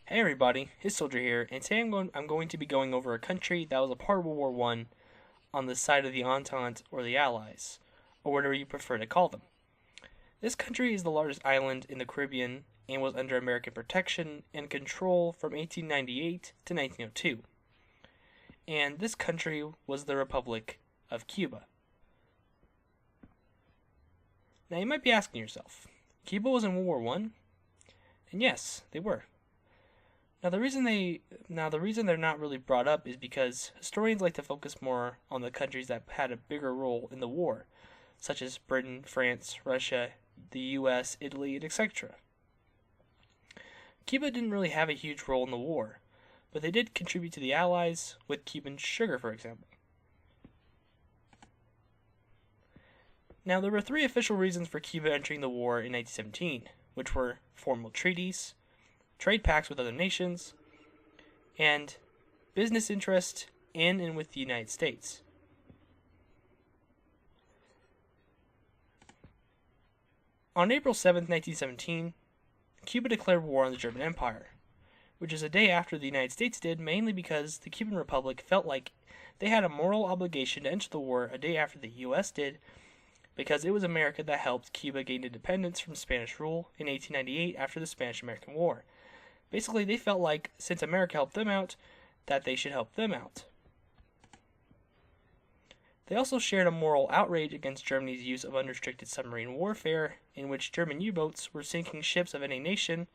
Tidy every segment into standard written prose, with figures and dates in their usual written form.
Hey everybody, it's Soldier here, and today I'm going to be going over a country that was a part of World War One on the side of the Entente or the Allies, or whatever you prefer to call them. This country is the largest island in the Caribbean and was under American protection and control from 1898 to 1902. And this country was the Republic of Cuba. Now you might be asking yourself, Cuba was in World War One? And yes, they were. Now the reason they're not really brought up is because historians like to focus more on the countries that had a bigger role in the war, such as Britain, France, Russia, the US, Italy, and etc. Cuba didn't really have a huge role in the war, but they did contribute to the Allies with Cuban sugar, for example. Now there were three official reasons for Cuba entering the war in 1917, which were formal treaties, trade pacts with other nations, and business interest in and with the United States. On April 7, 1917, Cuba declared war on the German Empire, which is a day after the United States did, mainly because the Cuban Republic felt like they had a moral obligation to enter the war a day after the US did, because it was America that helped Cuba gain independence from Spanish rule in 1898 after the Spanish-American War. Basically, they felt like, since America helped them out, that they should help them out. They also shared a moral outrage against Germany's use of unrestricted submarine warfare, in which German U-boats were sinking ships of any nation,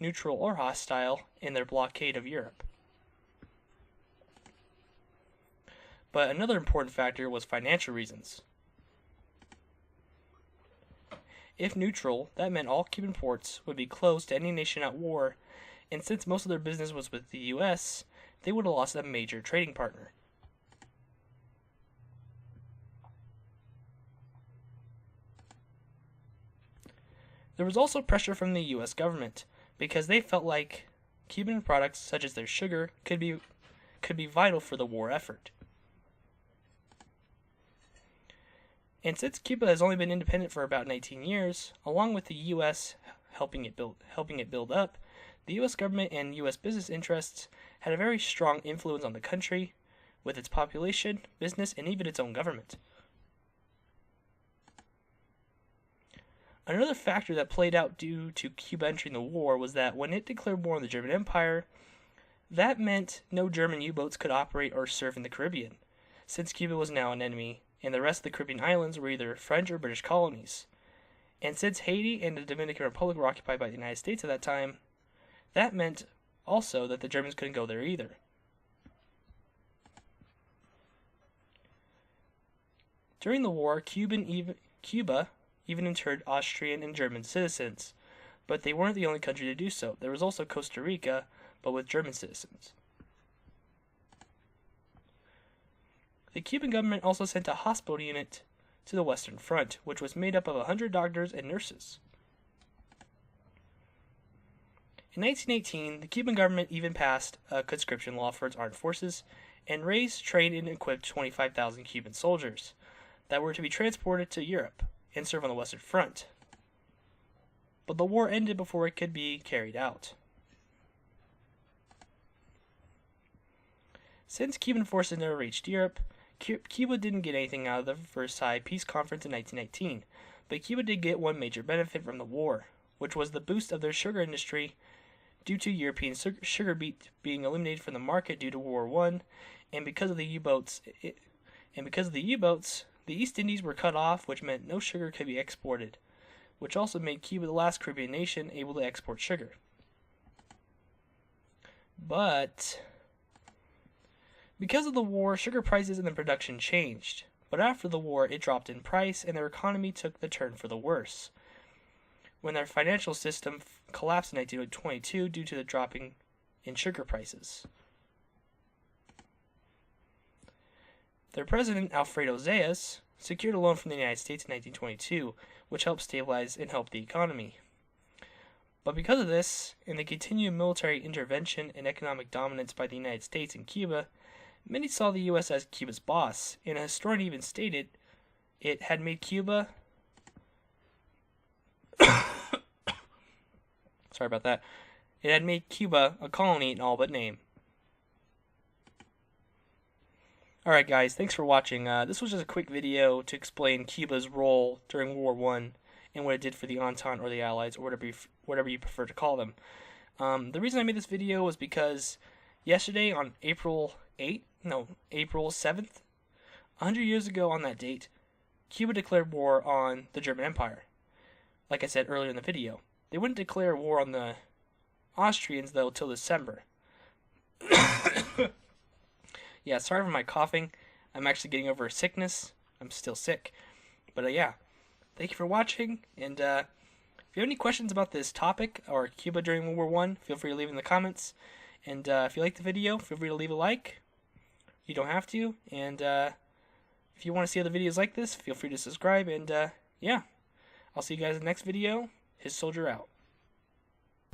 neutral or hostile, in their blockade of Europe. But another important factor was financial reasons. If neutral, that meant all Cuban ports would be closed to any nation at war, and since most of their business was with the US, they would have lost a major trading partner. There was also pressure from the US government, because they felt like Cuban products such as their sugar could be vital for the war effort. And since Cuba has only been independent for about 19 years, along with the US helping it build up, the US government and US business interests had a very strong influence on the country, with its population, business, and even its own government. Another factor that played out due to Cuba entering the war was that when it declared war on the German Empire, that meant no German U-boats could operate or serve in the Caribbean, since Cuba was now an enemy, and the rest of the Caribbean islands were either French or British colonies. And since Haiti and the Dominican Republic were occupied by the United States at that time, that meant also that the Germans couldn't go there either. During the war, Cuba even interned Austrian and German citizens, but they weren't the only country to do so. There was also Costa Rica, but with German citizens. The Cuban government also sent a hospital unit to the Western Front, which was made up of 100 doctors and nurses. In 1918, the Cuban government even passed a conscription law for its armed forces and raised, trained, and equipped 25,000 Cuban soldiers that were to be transported to Europe and serve on the Western Front. But the war ended before it could be carried out. Since Cuban forces never reached Europe, Cuba didn't get anything out of the Versailles Peace Conference in 1919, but Cuba did get one major benefit from the war, which was the boost of their sugar industry due to European sugar beet being eliminated from the market due to World War I, and because of the U-boats, the East Indies were cut off, which meant no sugar could be exported, which also made Cuba the last Caribbean nation able to export sugar. But because of the war, sugar prices and the production changed, but after the war it dropped in price and their economy took the turn for the worse, when their financial system collapsed in 1922 due to the dropping in sugar prices. Their president, Alfredo Zayas, secured a loan from the United States in 1922, which helped stabilize and help the economy. But because of this, and the continued military intervention and economic dominance by the United States in Cuba, many saw the U.S. as Cuba's boss, and a historian even stated it had made Cuba sorry about that. It had made Cuba a colony in all but name. Alright guys, thanks for watching. This was just a quick video to explain Cuba's role during World War I and what it did for the Entente or the Allies, or whatever you prefer to call them. The reason I made this video was because yesterday on April 7th, 100 years ago on that date, Cuba declared war on the German Empire. Like I said earlier in the video, they wouldn't declare war on the Austrians though till December. Yeah, sorry for my coughing. I'm actually getting over a sickness. I'm still sick. But yeah, thank you for watching. And if you have any questions about this topic or Cuba during World War I, feel free to leave in the comments. And if you like the video, feel free to leave a like. You don't have to. And if you want to see other videos like this, feel free to subscribe. And yeah, I'll see you guys in the next video. His Soldier out.